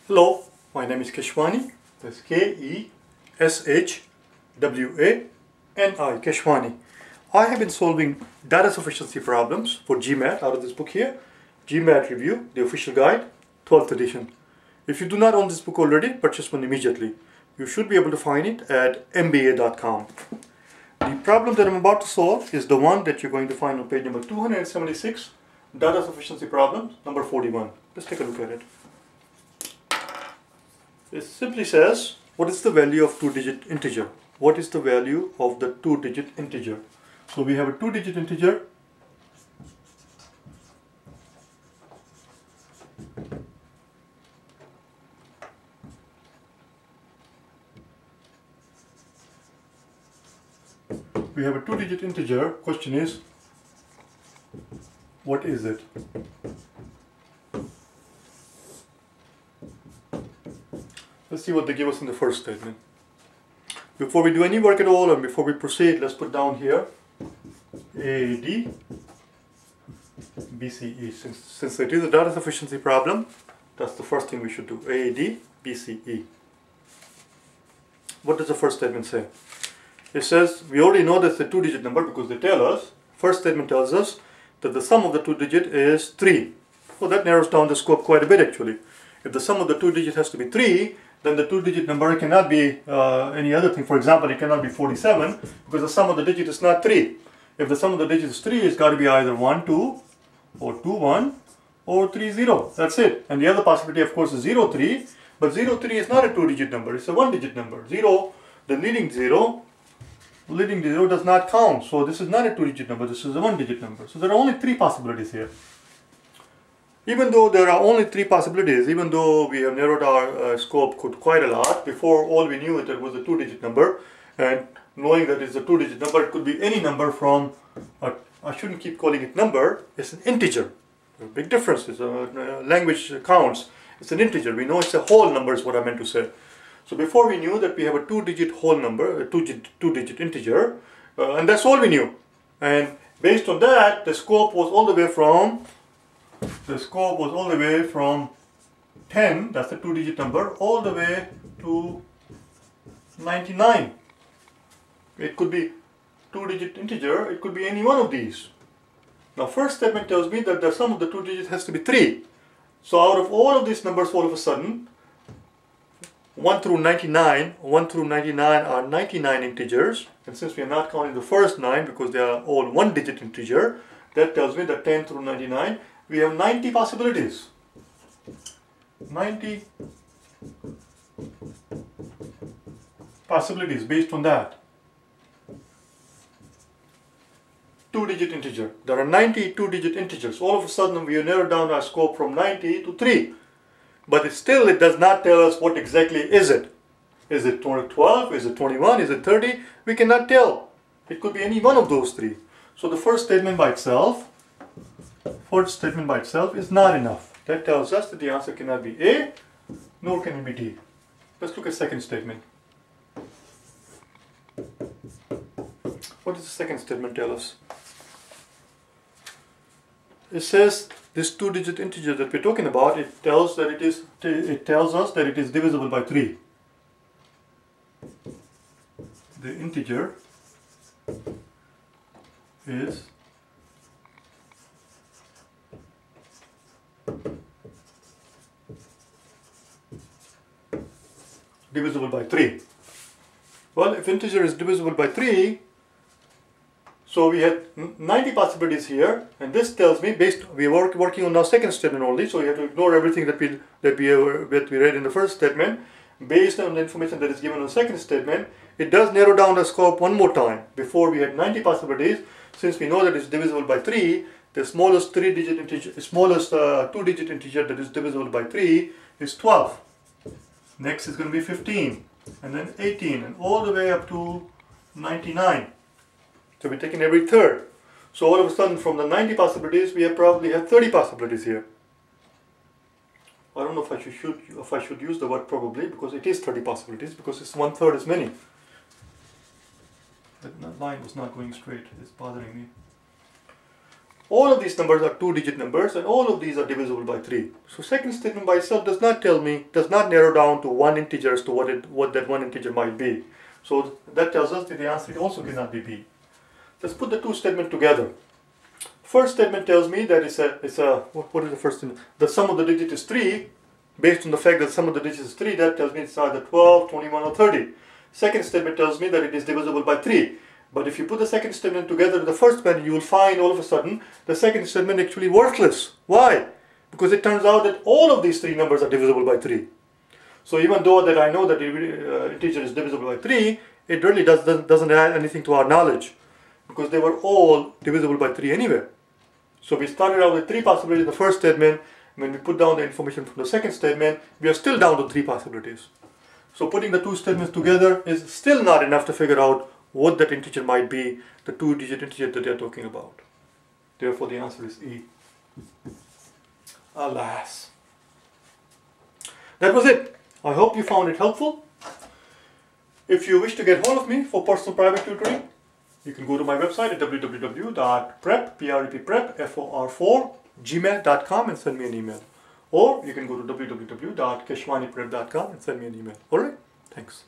Hello, my name is Keshwani. That's K-E-S-H-W-A-N-I, Keshwani. I have been solving data sufficiency problems for GMAT out of this book here, GMAT Review, the official guide, 12th edition. If you do not own this book already, purchase one immediately. You should be able to find it at mba.com. The problem that I'm about to solve is the one that you're going to find on page number 276, data sufficiency problem, number 41. Let's take a look at it. It simply says, what is the value of two-digit integer? What is the value of the two-digit integer? So we have a two-digit integer. We have a two-digit integer. Question is, what is it? Let's see what they give us in the first statement. Before we do any work at all and before we proceed, let's put down here AD BCE. Since it is a data sufficiency problem, that's the first thing we should do. AD BCE. What does the first statement say? It says, we already know that's a two-digit number because they tell us. First statement tells us that the sum of the two digit is 3. Well, that narrows down the scope quite a bit actually. If the sum of the two digit has to be 3, then the two-digit number cannot be any other thing. For example, it cannot be 47 because the sum of the digit is not 3. If the sum of the digit is 3, it's got to be either 1, 2, or 2, 1, or 3, 0. That's it. And the other possibility, of course, is 0, 3. But 0, 3 is not a two-digit number. It's a one-digit number. 0, the leading 0 does not count. So this is not a two-digit number. This is a one-digit number. So there are only 3 possibilities here. Even though there are only 3 possibilities, even though we have narrowed our scope quite a lot, before all we knew that it was a two-digit number, and knowing that it's a two-digit number, it could be any number from, I shouldn't keep calling it number, it's an integer. A big difference, it's language counts, it's an integer. We know it's a whole number is what I meant to say. So before we knew that we have a two-digit whole number, a two-digit integer, and that's all we knew. And based on that, the scope was all the way from 10, that's the two-digit number, all the way to 99. It could be two-digit integer, it could be any one of these. Now first statement tells me that the sum of the two digits has to be 3. So out of all of these numbers, all of a sudden, 1 through 99 are 99 integers, and since we are not counting the first 9 because they are all one-digit integer, that tells me that 10 through 99, we have 90 possibilities. 90 possibilities based on that. Two-digit integer. There are 90 two-digit integers. All of a sudden we have narrowed down our scope from 90 to 3. But it does not tell us what exactly is it. Is it 12? Is it 21? Is it 30? We cannot tell. It could be any one of those 3. So the first statement by itself is not enough. That tells us that the answer cannot be A, nor can it be D. Let's look at second statement. What does the second statement tell us? It says this two-digit integer that we're talking about, it tells us that it is divisible by 3. The integer is divisible by 3. Well, if integer is divisible by 3, so we had 90 possibilities here, and this tells me, we are working on our second statement only, so you have to ignore everything that we read in the first statement. Based on the information that is given in the second statement, it does narrow down the scope one more time. Before we had 90 possibilities. Since we know that it's divisible by 3, the smallest two-digit integer that is divisible by 3 is 12. Next is going to be 15, and then 18, and all the way up to 99. So we're taking every third. So all of a sudden from the 90 possibilities, we probably have 30 possibilities here. I don't know if I should use the word probably, because it is 30 possibilities, because it's 1/3 as many. That line was not going straight, it's bothering me. All of these numbers are 2-digit numbers, and all of these are divisible by 3. So second statement by itself does not narrow down to one integer as to what that one integer might be. So that tells us that the answer also cannot be B. Let's put the two statements together. First statement tells me that what is the first thing? The sum of the digit is 3. Based on the fact that the sum of the digits is 3, that tells me it's either 12, 21 or 30. Second statement tells me that it is divisible by 3. But if you put the second statement together with the first one, you will find all of a sudden the second statement actually worthless. Why? Because it turns out that all of these three numbers are divisible by 3. So even though that I know that the integer is divisible by 3, it really doesn't add anything to our knowledge, because they were all divisible by 3 anyway. So we started out with 3 possibilities in the first statement. When we put down the information from the second statement, we are still down to 3 possibilities. So putting the two statements together is still not enough to figure out what that integer might be, the 2-digit integer that they are talking about. Therefore, the answer is E. Alas. That was it. I hope you found it helpful. If you wish to get hold of me for personal private tutoring, you can go to my website at www.prep.gmail.com and send me an email. Or you can go to www.keshwaniprep.com and send me an email. Alright? Thanks.